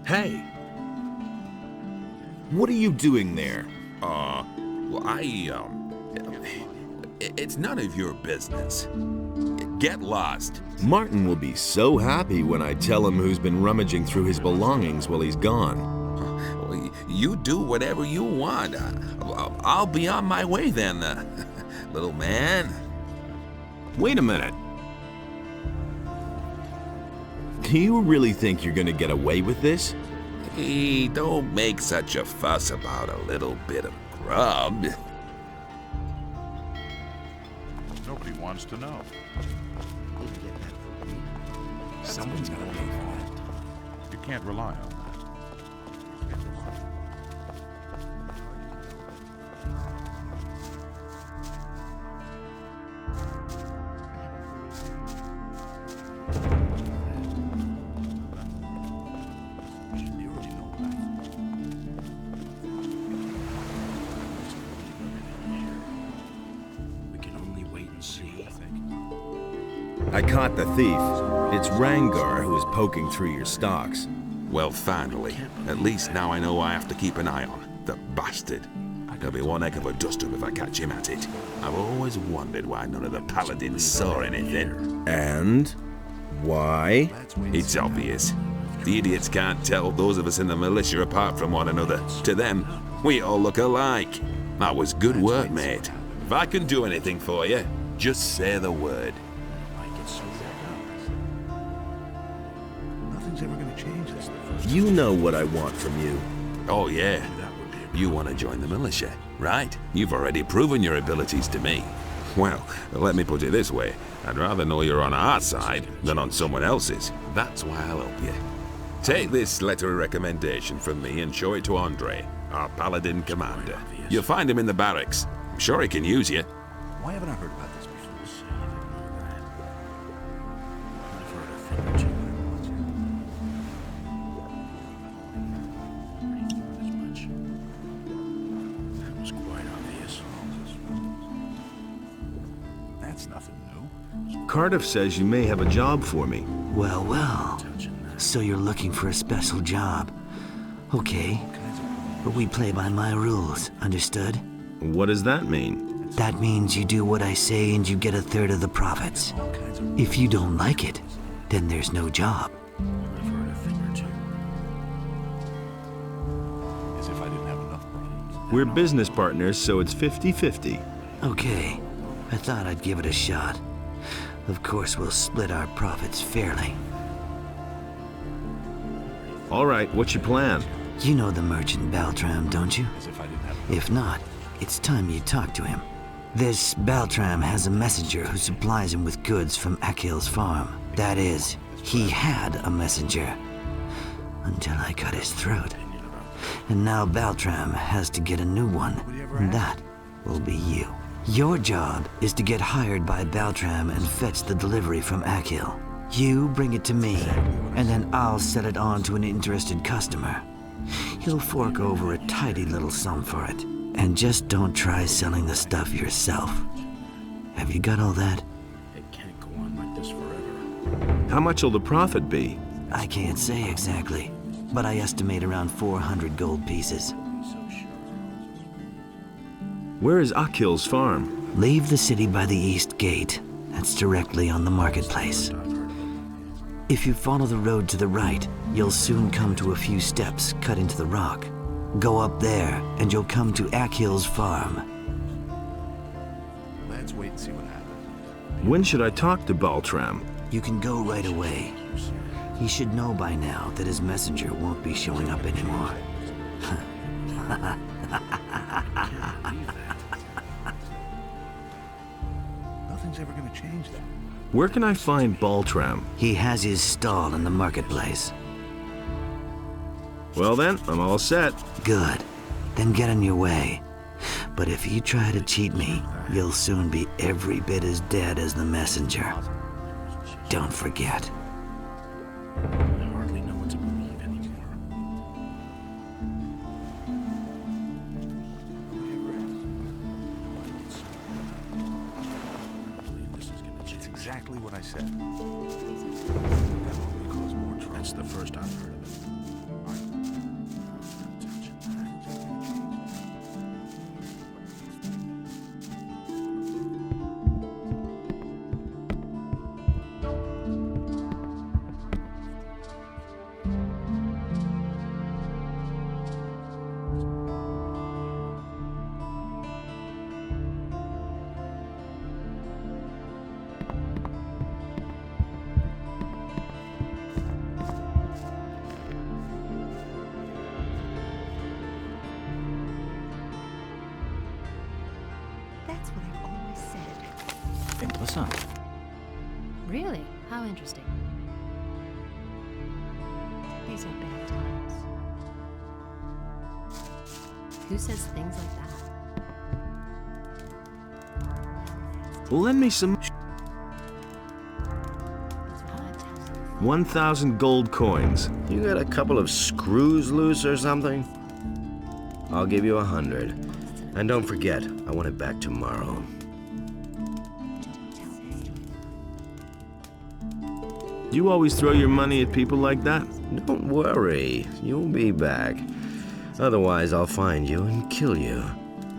Hey! What are you doing there? It's none of your business. Get lost. Martin will be so happy when I tell him who's been rummaging through his belongings while he's gone. You do whatever you want. I'll be on my way then, little man. Wait a minute. Do you really think you're gonna get away with this? Hey, don't make such a fuss about a little bit of grub. Nobody wants to know. Someone's gonna pay for it. You can't rely on that. I caught the thief. It's Rangar who is poking through your stocks. Well, finally. At least now I know I have to keep an eye on. The bastard. He'll be one heck of a dust-up if I catch him at it. I've always wondered why none of the paladins saw anything. And? Why? It's obvious. The idiots can't tell those of us in the militia apart from one another. To them, we all look alike. That was good work, mate. If I can do anything for you, just say the word. Nothing's ever gonna change this. You know what I want from you. Oh, yeah. You want to join the militia, right? You've already proven your abilities to me. Well, let me put it this way. I'd rather know you're on our side than on someone else's. That's why I'll help you. Take this letter of recommendation from me and show it to Andre, our paladin commander. You'll find him in the barracks. I'm sure he can use you. Why haven't I heard about this before? I've heard a thing or two. That was quite obvious. That's nothing new. Cardiff says you may have a job for me. Well, well. So you're looking for a special job. Okay. But we play by my rules, understood? What does that mean? That means you do what I say and you get a third of the profits. If you don't like it, then there's no job. I've heard a thing or two. As if I didn't have enough problems. We're business partners, so it's 50-50. Okay. I thought I'd give it a shot. Of course, we'll split our profits fairly. All right, what's your plan? You know the merchant Baltram, don't you? As if I didn't have If not, it's time you talk to him. This Baltram has a messenger who supplies him with goods from Akhil's farm. That is, he had a messenger. Until I cut his throat. And now Baltram has to get a new one, and that will be you. Your job is to get hired by Baltram and fetch the delivery from Akhil. You bring it to me, and then I'll sell it on to an interested customer. He'll fork over a tidy little sum for it. And just don't try selling the stuff yourself. Have you got all that? It can't go on like this forever. How much will the profit be? I can't say exactly, but I estimate around 400 gold pieces. Where is Akhil's farm? Leave the city by the east gate. That's directly on the marketplace. If you follow the road to the right, you'll soon come to a few steps cut into the rock. Go up there, and you'll come to Akhil's farm. Let's wait and see what happens. When should I talk to Baltram? You can go right away. He should know by now that his messenger won't be showing up anymore. Nothing's ever gonna change that. Where can I find Baltram? He has his stall in the marketplace. Well then, I'm all set. Good. Then get on your way. But if you try to cheat me, you'll soon be every bit as dead as the messenger. Don't forget. I hardly know what to believe anymore. I believe this is gonna change. It's exactly what I said. That will cause more trouble. That's the first I've heard of it. Really? How interesting. These are bad times. Who says things like that? Lend me some 1,000 gold coins. You got a couple of screws loose or something? I'll give you 100. And don't forget, I want it back tomorrow. You always throw your money at people like that? Don't worry, you'll be back. Otherwise, I'll find you and kill you.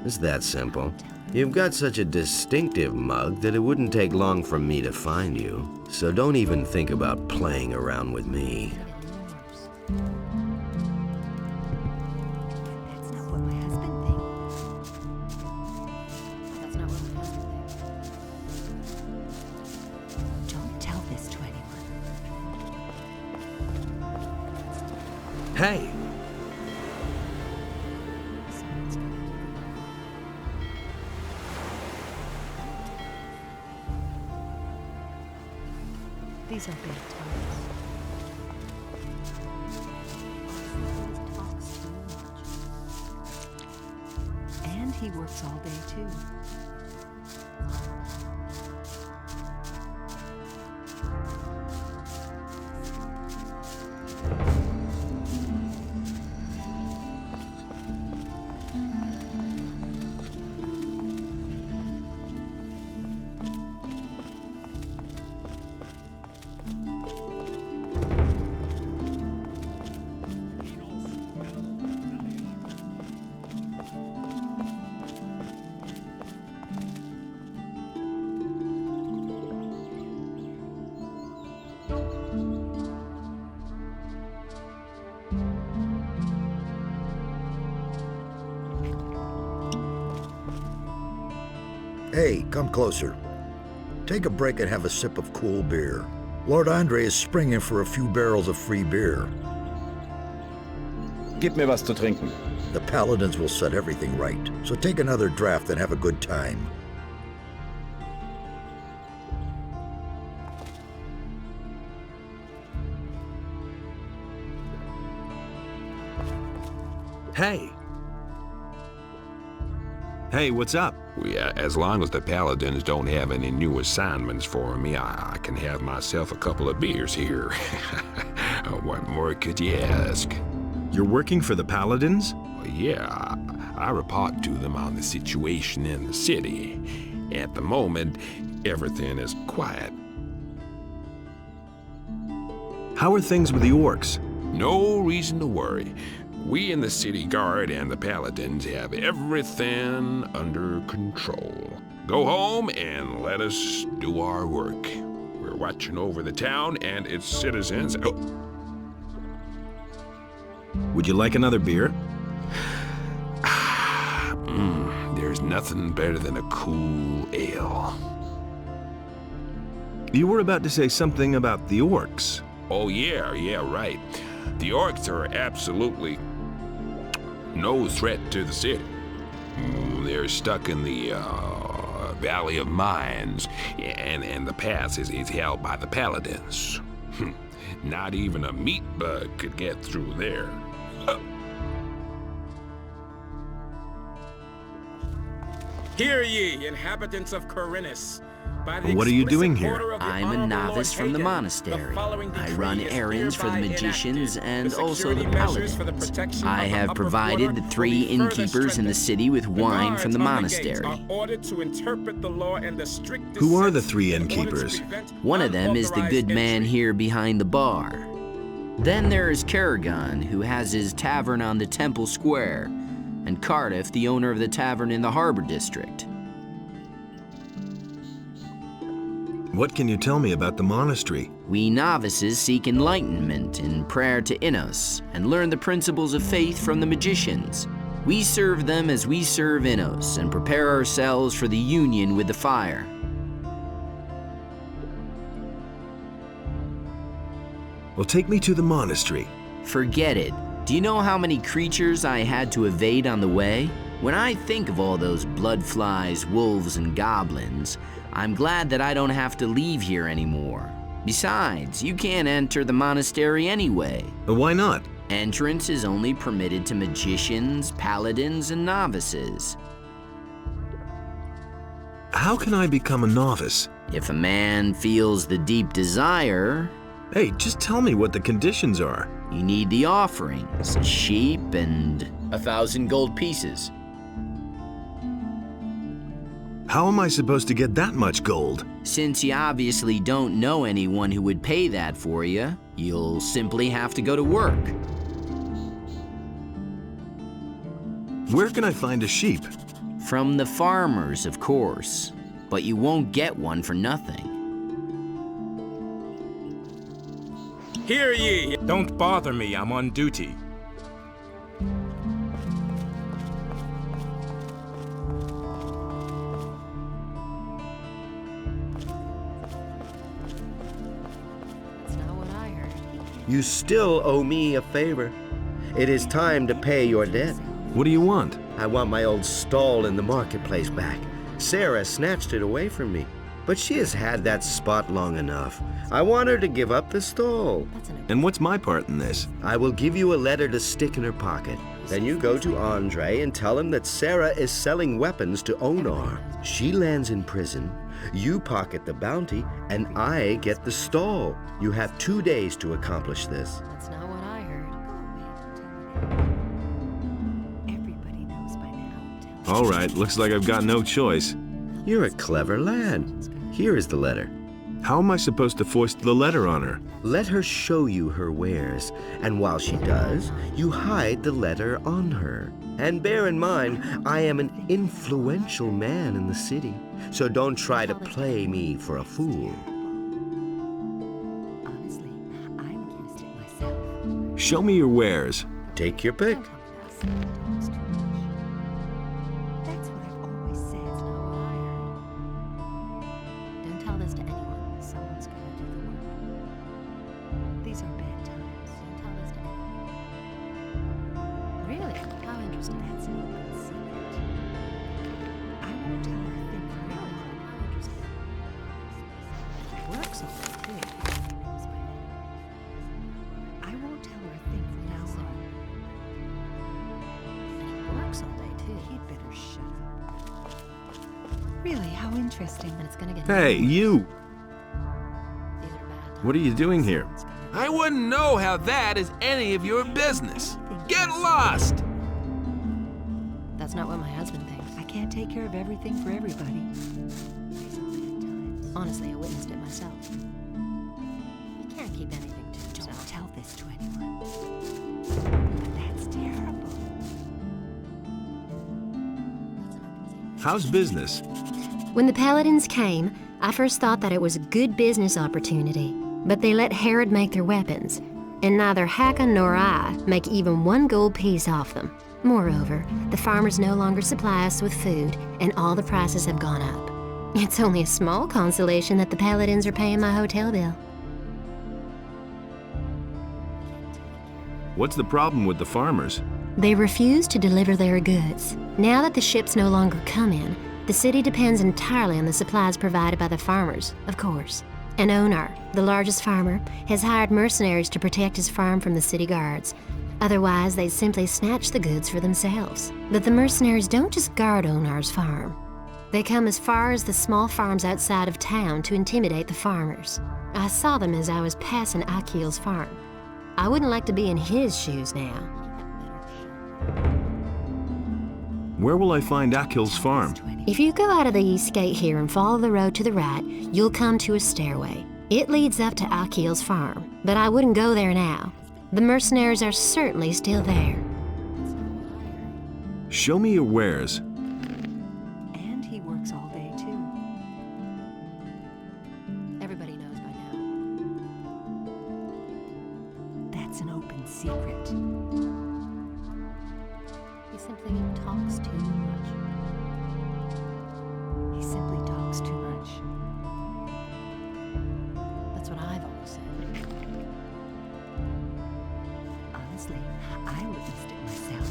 It's that simple. You've got such a distinctive mug that it wouldn't take long for me to find you. So don't even think about playing around with me. That's not what my husband thinks. That's not what my husband thinks. Don't tell this to anyone. Hey! These are bad times. Talks too much. And he works all day too. Hey, come closer. Take a break and have a sip of cool beer. Lord Andre is springing for a few barrels of free beer. Gib mir was zu trinken. The paladins will set everything right, so take another draft and have a good time. Hey! Hey, what's up? As long as the paladins don't have any new assignments for me, I can have myself a couple of beers here. What more could you ask? You're working for the paladins? Yeah, I report to them on the situation in the city. At the moment, everything is quiet. How are things with the orcs? No reason to worry. We in the city guard and the paladins have everything under control. Go home and let us do our work. We're watching over the town and its citizens. Oh. Would you like another beer? There's nothing better than a cool ale. You were about to say something about the orcs. Oh yeah, right. The orcs are absolutely no threat to the city. They're stuck in the Valley of Mines, and the pass is held by the paladins. Not even a meat bug could get through there. Hear ye, inhabitants of Khorinis. What are you doing here? I'm a novice from the monastery. I run errands for the magicians and also the paladins. I have provided the 3 innkeepers in the city with wine from the monastery. Who are the 3 innkeepers? One of them is the good man here behind the bar. Then there is Karagon, who has his tavern on the Temple Square, and Cardiff, the owner of the tavern in the Harbor District. What can you tell me about the monastery? We novices seek enlightenment in prayer to Innos and learn the principles of faith from the magicians. We serve them as we serve Innos and prepare ourselves for the union with the fire. Well, take me to the monastery. Forget it. Do you know how many creatures I had to evade on the way? When I think of all those bloodflies, wolves, and goblins, I'm glad that I don't have to leave here anymore. Besides, you can't enter the monastery anyway. Why not? Entrance is only permitted to magicians, paladins, and novices. How can I become a novice? If a man feels the deep desire, Hey, just tell me what the conditions are. you need the offerings, a sheep and 1,000 gold pieces. How am I supposed to get that much gold? Since you obviously don't know anyone who would pay that for you, you'll simply have to go to work. Where can I find a sheep? From the farmers, of course, but you won't get one for nothing. Hear ye! Don't bother me, I'm on duty. That's not what I heard. You still owe me a favor. It is time to pay your debt. What do you want? I want my old stall in the marketplace back. Sarah snatched it away from me, but she has had that spot long enough. I want her to give up the stall. And what's my part in this? I will give you a letter to stick in her pocket. Then you go to Andre and tell him that Sarah is selling weapons to Onar. She lands in prison, you pocket the bounty, and I get the stall. You have 2 days to accomplish this. That's not what I heard. Everybody knows by now. All right, looks like I've got no choice. You're a clever lad. Here is the letter. How am I supposed to foist the letter on her? Let her show you her wares, and while she does, you hide the letter on her. And bear in mind, I am an influential man in the city, so don't try to play me for a fool. Honestly, I witnessed it myself. Show me your wares. Take your pick. That's what I've always said. It's not what I heard. Don't tell this to anyone. Someone's gonna do the work. These are bad times. Don't tell this to anyone. Really? How interesting. That's an open secret. I won't tell her a thing for really. How interesting. It works all right, too. I won't tell her a thing from now on. And he works all day, too. He'd better shut up. Really, how interesting. And it's gonna get... Hey, you! These are bad times. What are you doing here? I wouldn't know how that is any of your business. Get lost! That's not what my husband thinks. I can't take care of everything for everybody. These are bad times. Honestly, I witnessed it myself. You can't keep anything to yourself. Don't tell this to anyone. That's terrible. How's business? When the Paladins came, I first thought that it was a good business opportunity, but they let Herod make their weapons, and neither Hakon nor I make even 1 gold piece off them. Moreover, the farmers no longer supply us with food, and all the prices have gone up. It's only a small consolation that the Paladins are paying my hotel bill. What's the problem with the farmers? They refuse to deliver their goods. Now that the ships no longer come in, the city depends entirely on the supplies provided by the farmers, of course. And Onar, the largest farmer, has hired mercenaries to protect his farm from the city guards. Otherwise, they'd simply snatch the goods for themselves. But the mercenaries don't just guard Onar's farm. They come as far as the small farms outside of town to intimidate the farmers. I saw them as I was passing Akil's farm. I wouldn't like to be in his shoes now. Where will I find Akil's farm? If you go out of the east gate here and follow the road to the right, you'll come to a stairway. It leads up to Akil's farm, but I wouldn't go there now. The mercenaries are certainly still there. Show me your wares. And he works all day, too. Everybody knows by now. That's an open secret. He simply talks too much. He simply talks too much. That's what I've always said. Honestly, I witnessed it myself.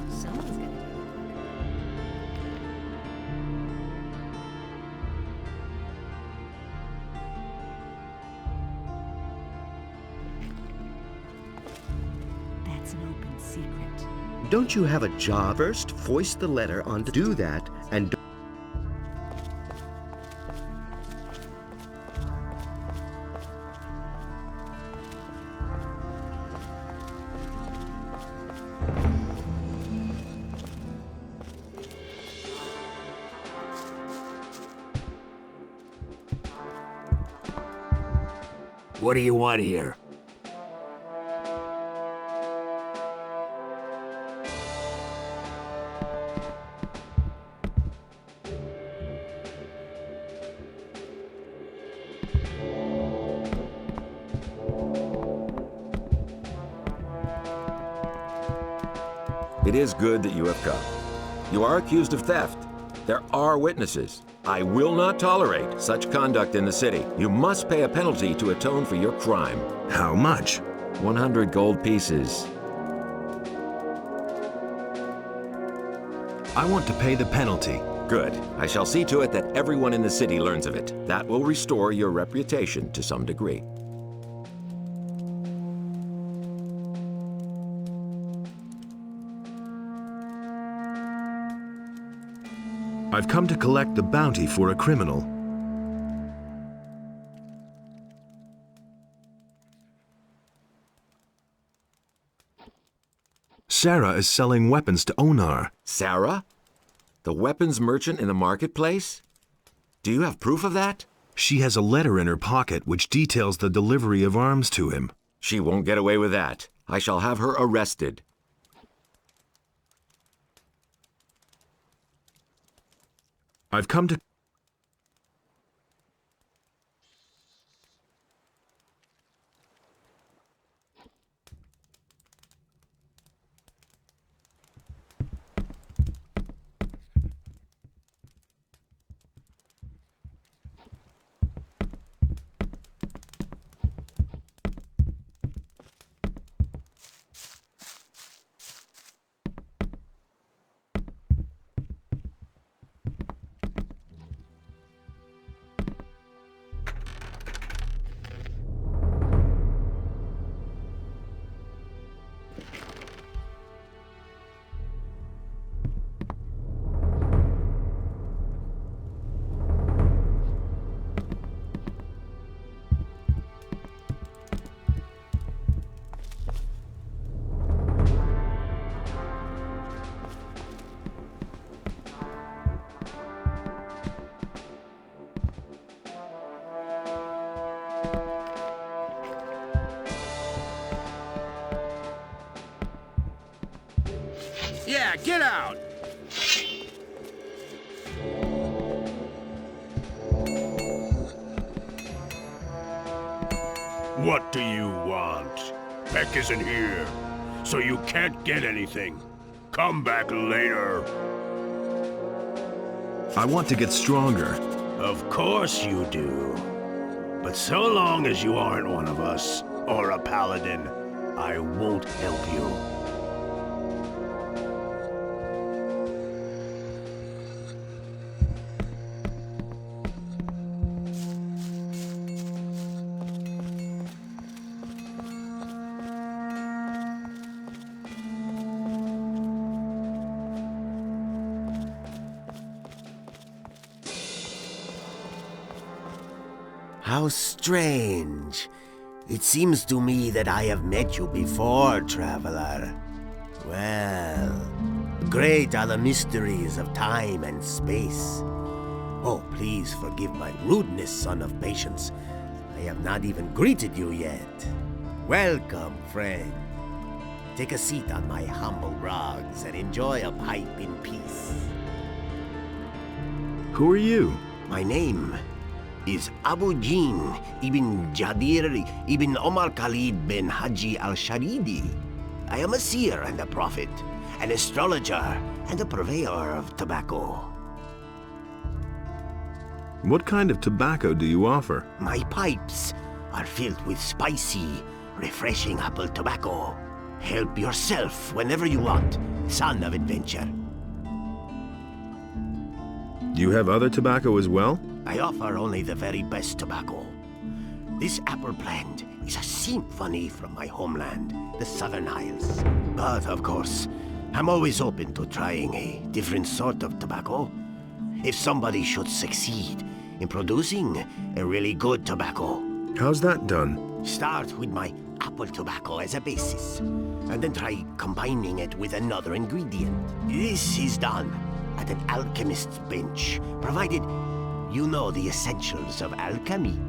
Someone's gonna do It's an open secret. Don't you have a job? First, foist the letter on to do that, and What do you want here? It is good that you have come. You are accused of theft. There are witnesses. I will not tolerate such conduct in the city. You must pay a penalty to atone for your crime. How much? 100 gold pieces. I want to pay the penalty. Good. I shall see to it that everyone in the city learns of it. That will restore your reputation to some degree. I've come to collect the bounty for a criminal. Sarah is selling weapons to Onar. Sarah? The weapons merchant in the marketplace? Do you have proof of that? She has a letter in her pocket which details the delivery of arms to him. She won't get away with that. I shall have her arrested. I've come to... Yeah, get out! What do you want? Beck isn't here, so you can't get anything. Come back later. I want to get stronger. Of course you do. But so long as you aren't one of us, or a paladin, I won't help you. How strange. It seems to me that I have met you before, traveler. Well, great are the mysteries of time and space. Oh, please forgive my rudeness, son of patience. I have not even greeted you yet. Welcome, friend. Take a seat on my humble rugs and enjoy a pipe in peace. Who are you? My name is Abu Jin ibn Jadir ibn Omar Khalid bin Haji al-Sharidi. I am a seer and a prophet, an astrologer and a purveyor of tobacco. What kind of tobacco do you offer? My pipes are filled with spicy, refreshing apple tobacco. Help yourself whenever you want, son of adventure. Do you have other tobacco as well? I offer only the very best tobacco. This apple plant is a symphony from my homeland, the Southern Isles. But of course, I'm always open to trying a different sort of tobacco. If somebody should succeed in producing a really good tobacco. How's that done? Start with my apple tobacco as a basis, and then try combining it with another ingredient. This is done at an alchemist's bench, provided you know the essentials of alchemy.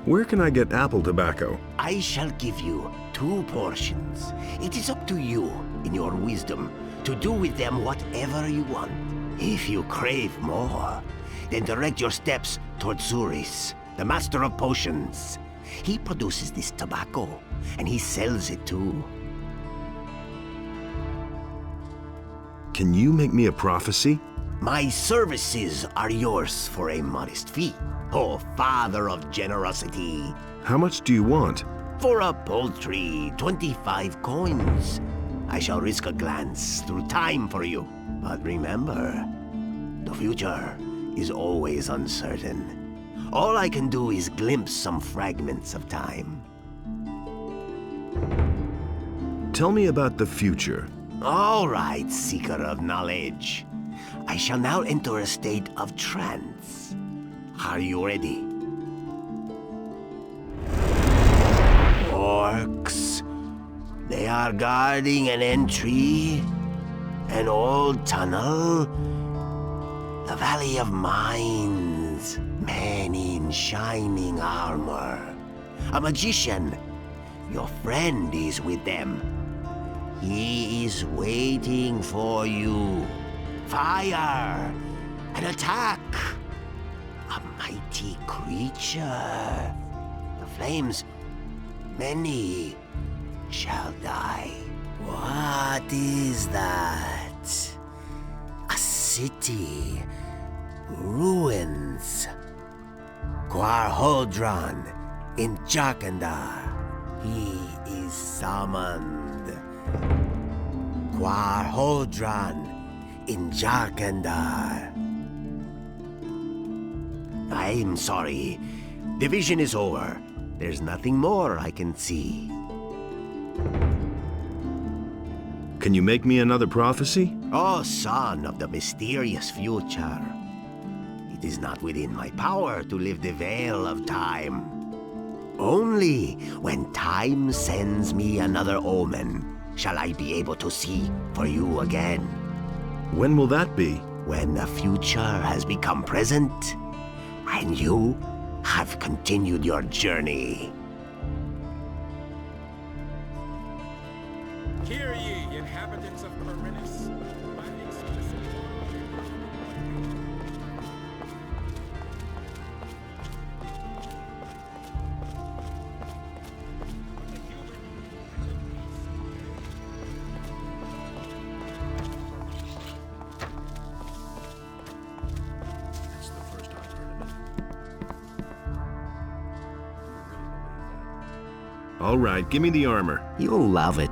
Where can I get apple tobacco? I shall give you 2 portions. It is up to you, in your wisdom, to do with them whatever you want. If you crave more, then direct your steps toward Zuris, the master of potions. He produces this tobacco, and he sells it too. Can you make me a prophecy? My services are yours for a modest fee. Oh, father of generosity. How much do you want? For a paltry 25 coins. I shall risk a glance through time for you. But remember, the future is always uncertain. All I can do is glimpse some fragments of time. Tell me about the future. All right, seeker of knowledge. I shall now enter a state of trance. Are you ready? Orcs. They are guarding an entry, an old tunnel, the Valley of Mines, men in shining armor. A magician. Your friend is with them. He is waiting for you. Fire! An attack! A mighty creature. The flames, many shall die. What is that? A city. Ruins. Quarhodron in Jarkandar. He is summoned. Quarhodron in Jarkandar. I'm sorry. The vision is over. There's nothing more I can see. Can you make me another prophecy? Oh, son of the mysterious future. It is not within my power to lift the veil of time. Only when time sends me another omen shall I be able to see for you again. When will that be? When the future has become present, and you have continued your journey. Hear ye, inhabitants of Khorinis. My explicit It's the first I've heard of it. All right, give me the armor. You'll love it.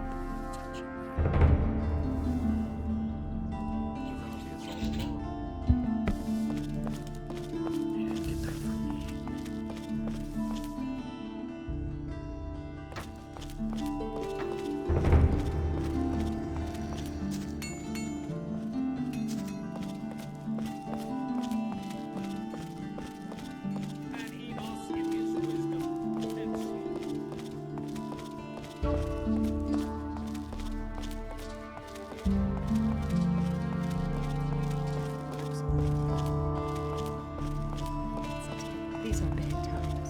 These are bad times.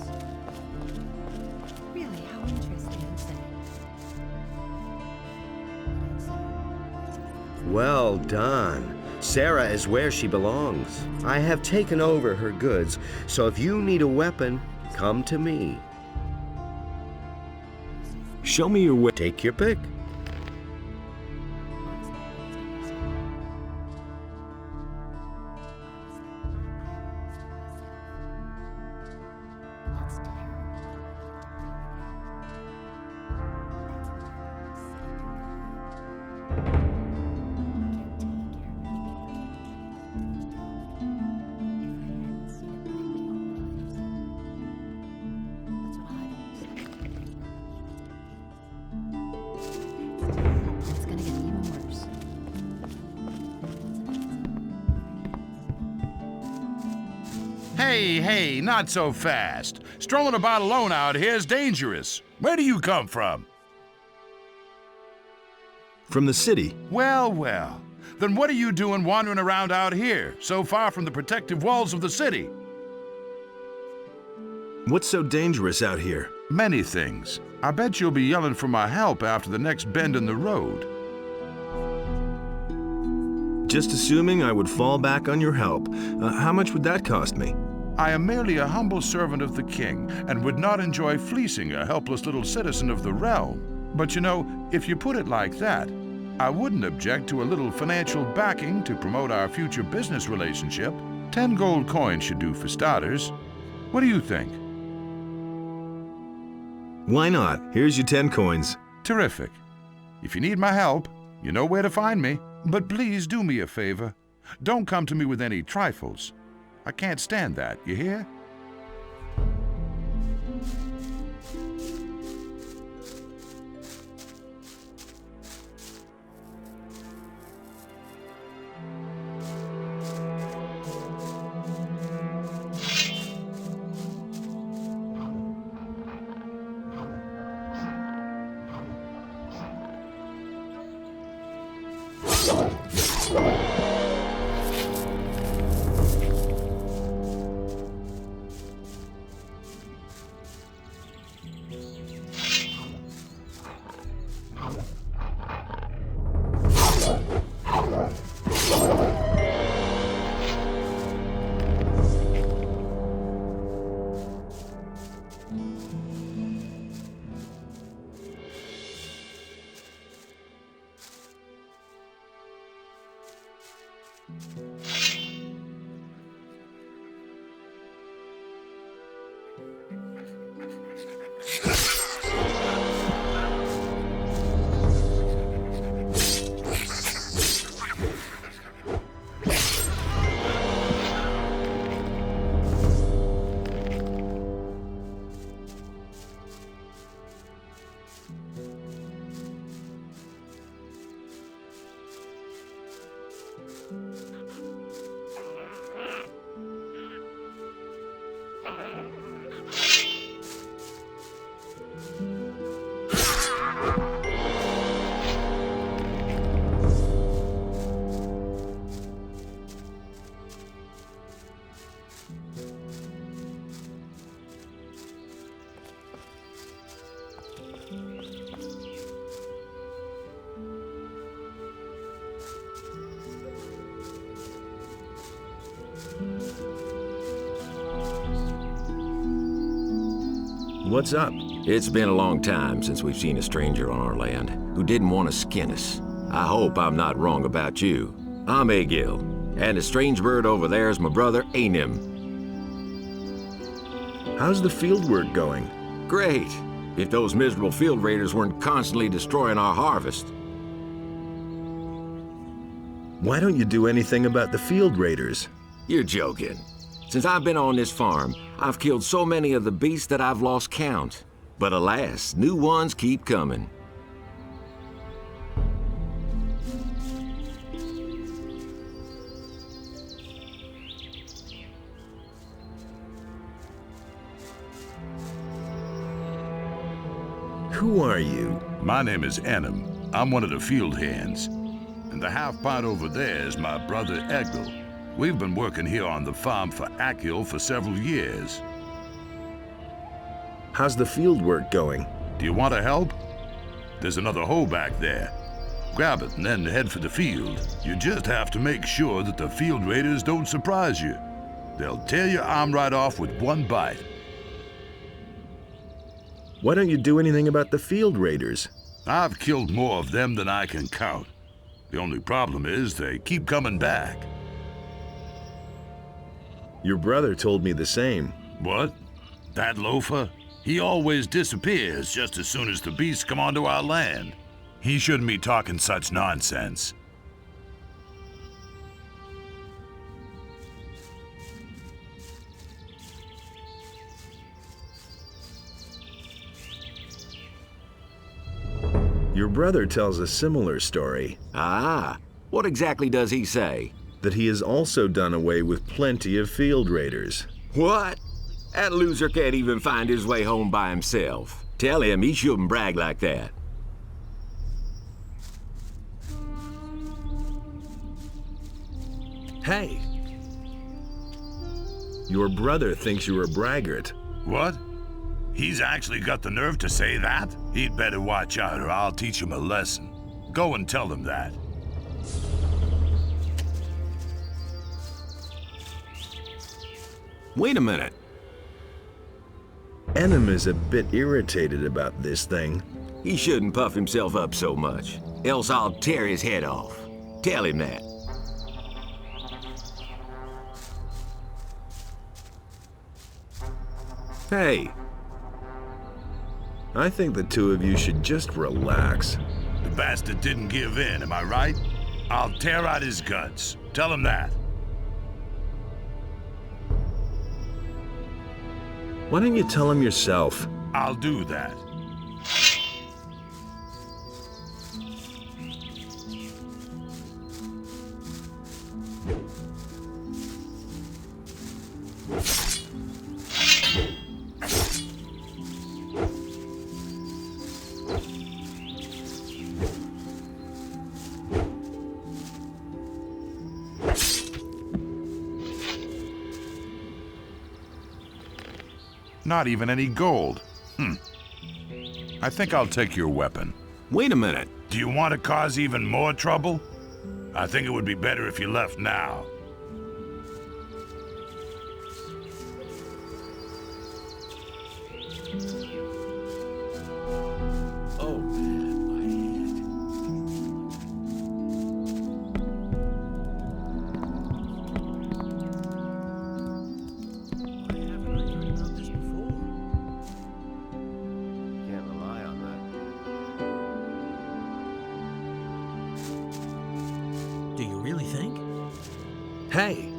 Really, how interesting is that? Well done. Sarah is where she belongs. I have taken over her goods, so if you need a weapon, come to me. Show me your way. Take your pick. Hey, not so fast. Strolling about alone out here is dangerous. Where do you come from? From the city. Well. Then what are you doing wandering around out here, so far from the protective walls of the city? What's so dangerous out here? Many things. I bet you'll be yelling for my help after the next bend in the road. Just assuming I would fall back on your help. How much would that cost me? I am merely a humble servant of the king, and would not enjoy fleecing a helpless little citizen of the realm. But you know, if you put it like that, I wouldn't object to a little financial backing to promote our future business relationship. 10 gold coins should do for starters. What do you think? Why not? Here's your 10 coins. Terrific. If you need my help, you know where to find me. But please do me a favor. Don't come to me with any trifles. I can't stand that, you hear? What's up? It's been a long time since we've seen a stranger on our land who didn't want to skin us. I hope I'm not wrong about you. I'm Egil, and the strange bird over there is my brother Anim. How's the field work going? Great, if those miserable field raiders weren't constantly destroying our harvest. Why don't you do anything about the field raiders? You're joking. Since I've been on this farm, I've killed so many of the beasts that I've lost count. But alas, new ones keep coming. Who are you? My name is Anim. I'm one of the field hands. And the half-pint over there is my brother Egil. We've been working here on the farm for Akil for several years. How's the field work going? Do you want to help? There's another hoe back there. Grab it and then head for the field. You just have to make sure that the field raiders don't surprise you. They'll tear your arm right off with one bite. Why don't you do anything about the field raiders? I've killed more of them than I can count. The only problem is they keep coming back. Your brother told me the same. What? That loafer? He always disappears just as soon as the beasts come onto our land. He shouldn't be talking such nonsense. Your brother tells a similar story. Ah, what exactly does he say? That he has also done away with plenty of field raiders. What? That loser can't even find his way home by himself. Tell him he shouldn't brag like that. Hey! Your brother thinks you're a braggart. What? He's actually got the nerve to say that? He'd better watch out or I'll teach him a lesson. Go and tell him that. Wait a minute. Enem is a bit irritated about this thing. He shouldn't puff himself up so much, else I'll tear his head off. Tell him that. Hey! I think the two of you should just relax. The bastard didn't give in, am I right? I'll tear out his guts. Tell him that. Why don't you tell him yourself? I'll do that. Not even any gold. I think I'll take your weapon. Wait a minute. Do you want to cause even more trouble? I think it would be better if you left now. Oh, man, my head. Why haven't I heard about this before? Can't rely on that. Do you really think? Hey!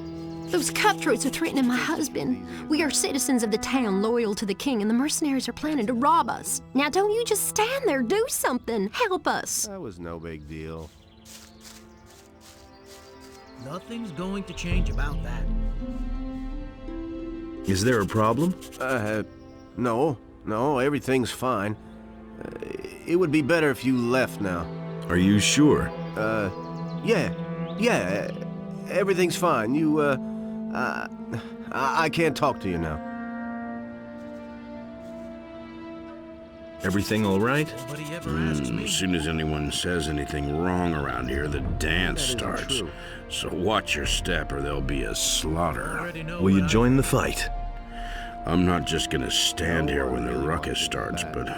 Those cutthroats are threatening my husband. We are citizens of the town, loyal to the king, and the mercenaries are planning to rob us. Now don't you just stand there, do something. Help us. That was no big deal. Nothing's going to change about that. Is there a problem? No, everything's fine. It would be better if you left now. Are you sure? Yeah, everything's fine. I can't talk to you now. Everything all right? Nobody ever asks me. As soon as anyone says anything wrong around here, the dance starts. true. So watch your step or there'll be a slaughter. Already know Will you what join the fight? I'm not just gonna stand here when the ruckus starts, but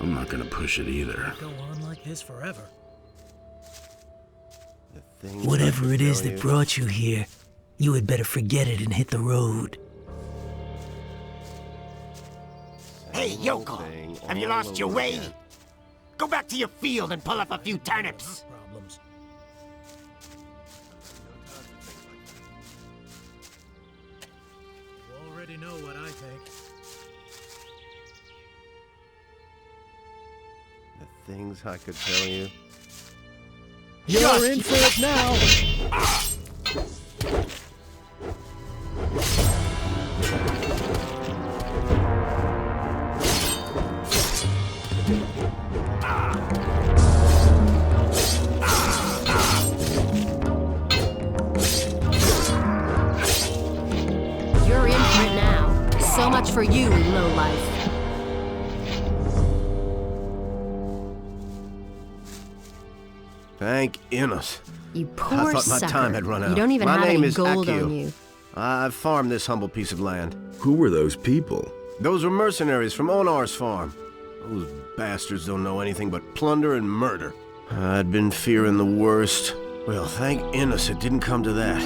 I'm not gonna push it either. Go on like this forever. Whatever it is that brought you here, you had better forget it and hit the road. Hey, yokel! Have you lost your way? Go back to your field and pull up a few turnips. Problems. You already know what I think. The things I could tell you. You're in for it now! You're in for it now. So much for you, lowlife. Thank Innos. You poor I thought my sucker. time had run out. You don't even My have name any is gold Akio. on you. I've farmed this humble piece of land. Who were those people? Those were mercenaries from Onar's farm. Those bastards don't know anything but plunder and murder. I'd been fearing the worst. Well, thank Innos it didn't come to that.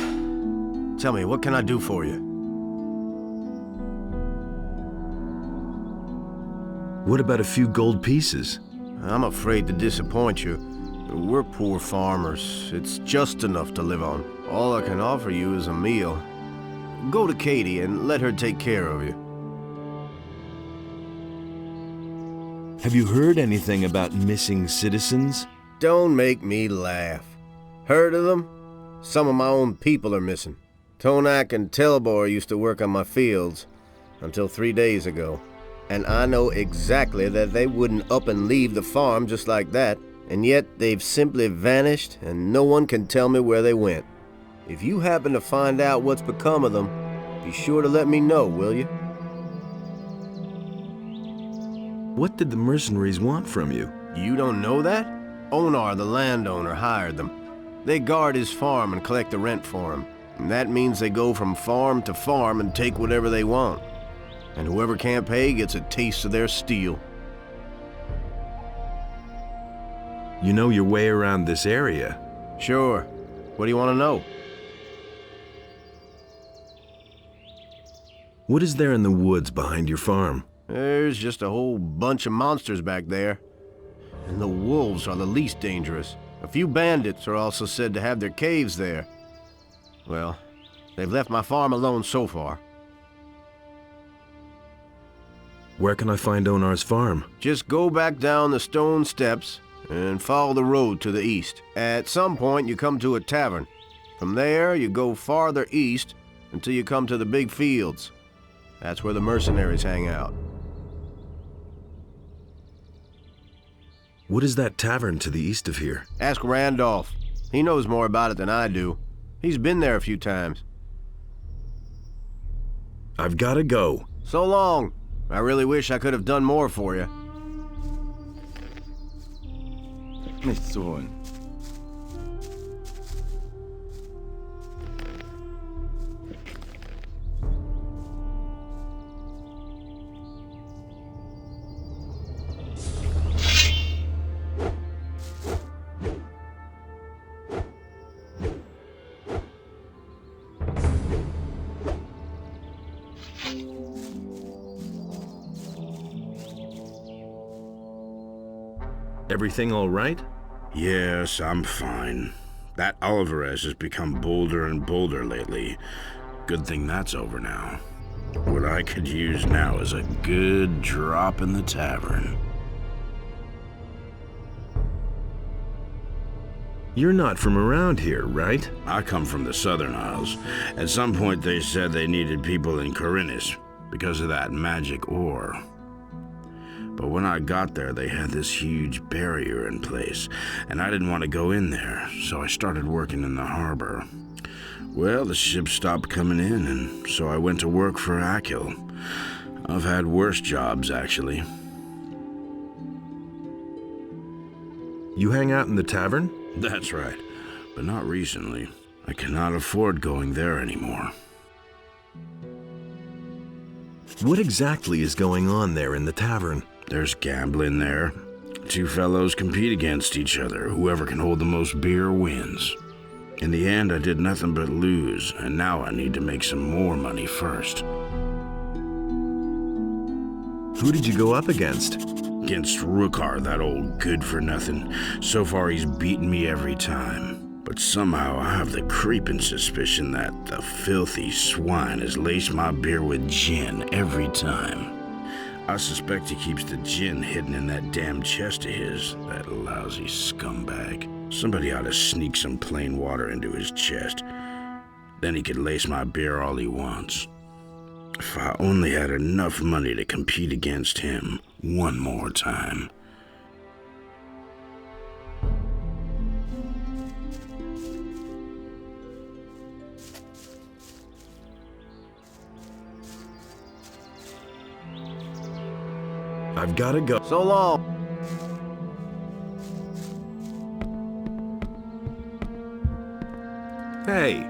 Tell me, what can I do for you? What about a few gold pieces? I'm afraid to disappoint you. We're poor farmers. It's just enough to live on. All I can offer you is a meal. Go to Katie and let her take care of you. Have you heard anything about missing citizens? Don't make me laugh. Heard of them? Some of my own people are missing. Tonak and Telbor used to work on my fields until 3 days ago. And I know exactly that they wouldn't up and leave the farm just like that, and yet they've simply vanished and no one can tell me where they went. If you happen to find out what's become of them, be sure to let me know, will you? What did the mercenaries want from you? You don't know that? Onar, the landowner, hired them. They guard his farm and collect the rent for him. And that means they go from farm to farm and take whatever they want. And whoever can't pay gets a taste of their steel. You know your way around this area. Sure. What do you want to know? What is there in the woods behind your farm? There's just a whole bunch of monsters back there. And the wolves are the least dangerous. A few bandits are also said to have their caves there. Well, they've left my farm alone so far. Where can I find Onar's farm? Just go back down the stone steps and follow the road to the east. At some point, you come to a tavern. From there, you go farther east until you come to the big fields. That's where the mercenaries hang out. What is that tavern to the east of here? Ask Randolph. He knows more about it than I do. He's been there a few times. I've got to go. So long. I really wish I could have done more for you. Nicht zu holen. Everything all right? Yes, I'm fine. That Alvarez has become bolder and bolder lately. Good thing that's over now. What I could use now is a good drop in the tavern. You're not from around here, right? I come from the Southern Isles. At some point they said they needed people in Khorinis because of that magic ore. But when I got there, they had this huge barrier in place, and I didn't want to go in there, so I started working in the harbor. Well, the ships stopped coming in, and so I went to work for Akil. I've had worse jobs, actually. You hang out in the tavern? That's right, but not recently. I cannot afford going there anymore. What exactly is going on there in the tavern? There's gambling there. Two fellows compete against each other. Whoever can hold the most beer wins. In the end, I did nothing but lose, and now I need to make some more money first. Who did you go up against? Against Rukar, that old good-for-nothing. So far, he's beaten me every time. But somehow, I have the creeping suspicion that the filthy swine has laced my beer with gin every time. I suspect he keeps the gin hidden in that damn chest of his, that lousy scumbag. Somebody ought to sneak some plain water into his chest. Then he could lace my beer all he wants. If I only had enough money to compete against him one more time. I've got to go. So long. Hey.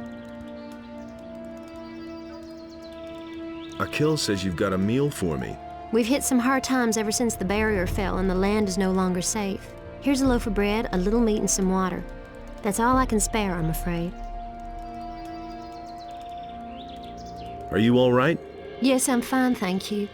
Akil says you've got a meal for me. We've hit some hard times ever since the barrier fell and the land is no longer safe. Here's a loaf of bread, a little meat, and some water. That's all I can spare, I'm afraid. Are you all right? Yes, I'm fine, thank you.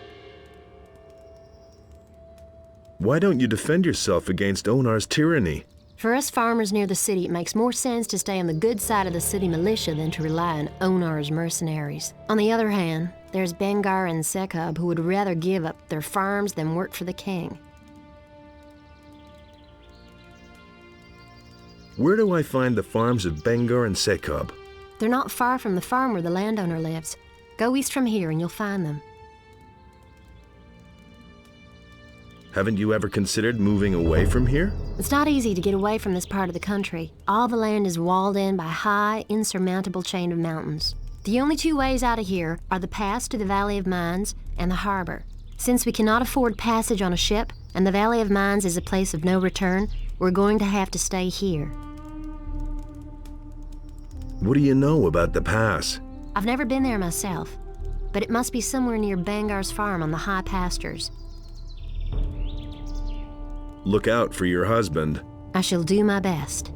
Why don't you defend yourself against Onar's tyranny? For us farmers near the city, it makes more sense to stay on the good side of the city militia than to rely on Onar's mercenaries. On the other hand, there's Bengar and Sekub who would rather give up their farms than work for the king. Where do I find the farms of Bengar and Sekub? They're not far from the farm where the landowner lives. Go east from here and you'll find them. Haven't you ever considered moving away from here? It's not easy to get away from this part of the country. All the land is walled in by a high, insurmountable chain of mountains. The only two ways out of here are the pass to the Valley of Mines and the harbor. Since we cannot afford passage on a ship, and the Valley of Mines is a place of no return, we're going to have to stay here. What do you know about the pass? I've never been there myself, but it must be somewhere near Bangar's farm on the high pastures. Look out for your husband. I shall do my best.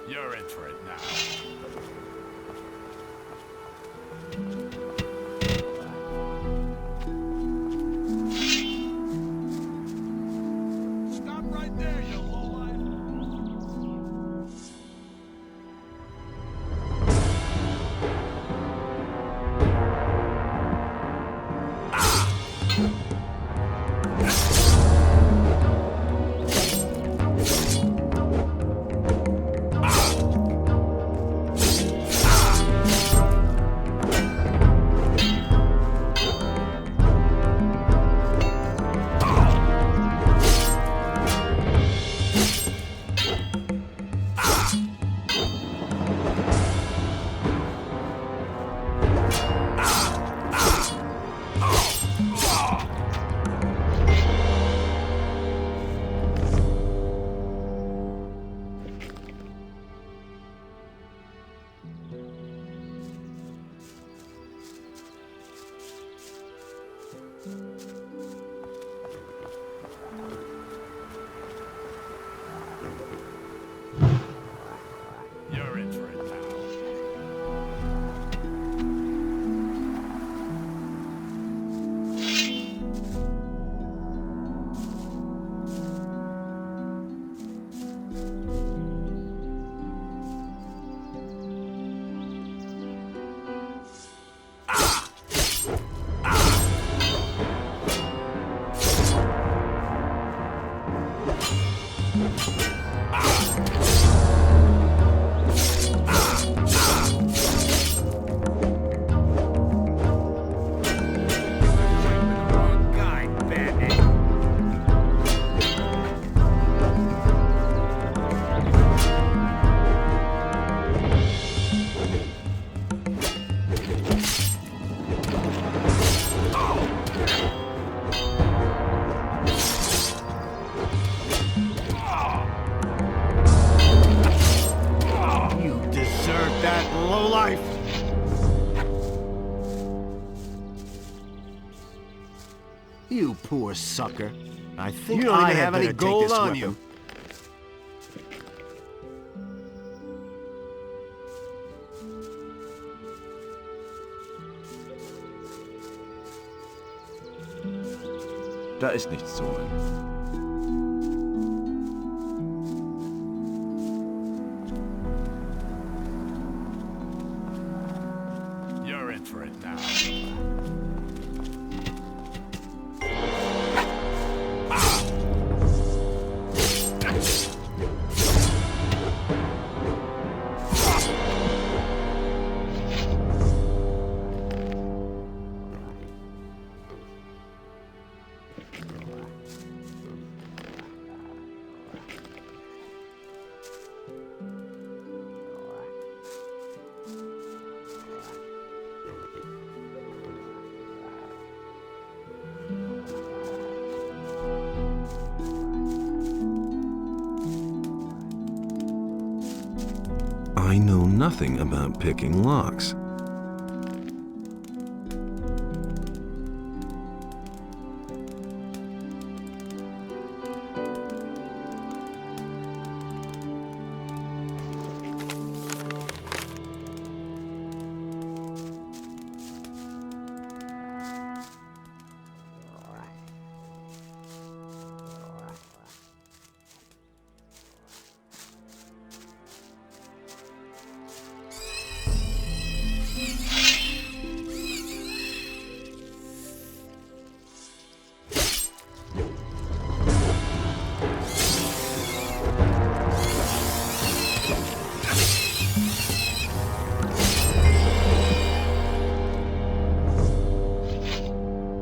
You're in for it now. Stop right there, you lowlife. You're in for it now. You poor sucker. I think you don't even have any gold on you. Da ist nichts zu holen. You're in for it now. I know nothing about picking locks.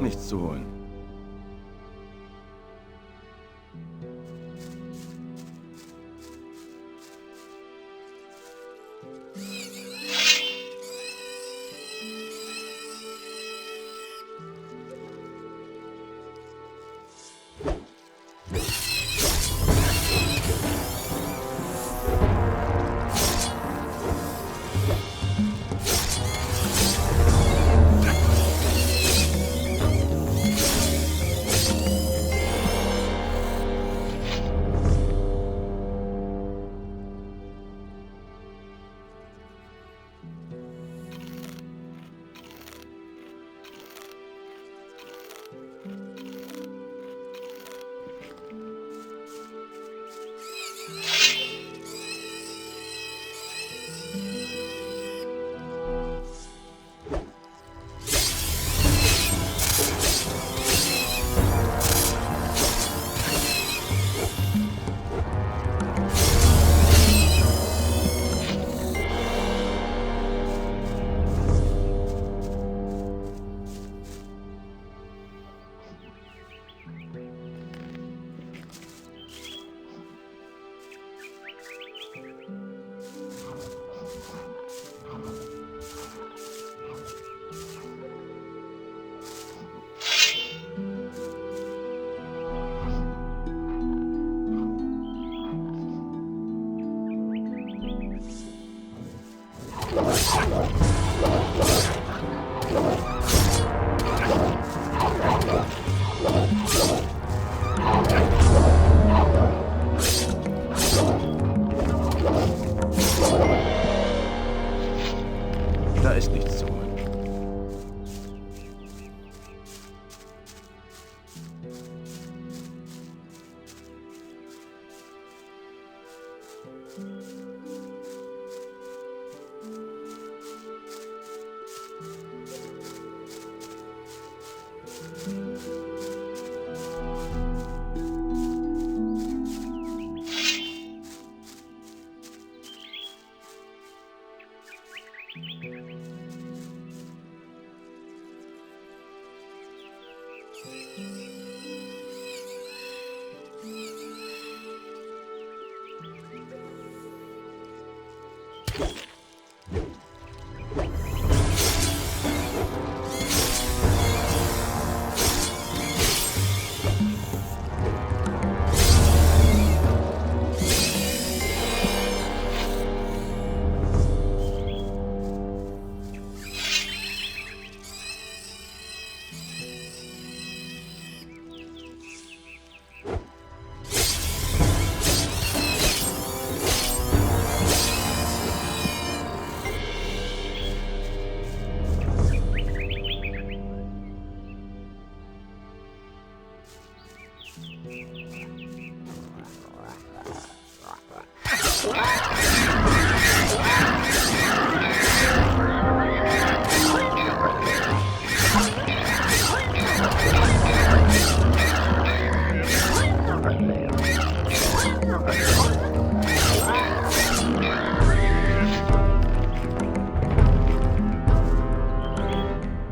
Nichts zu holen. Da ist nichts zu holen.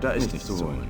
Da ist nichts zu holen.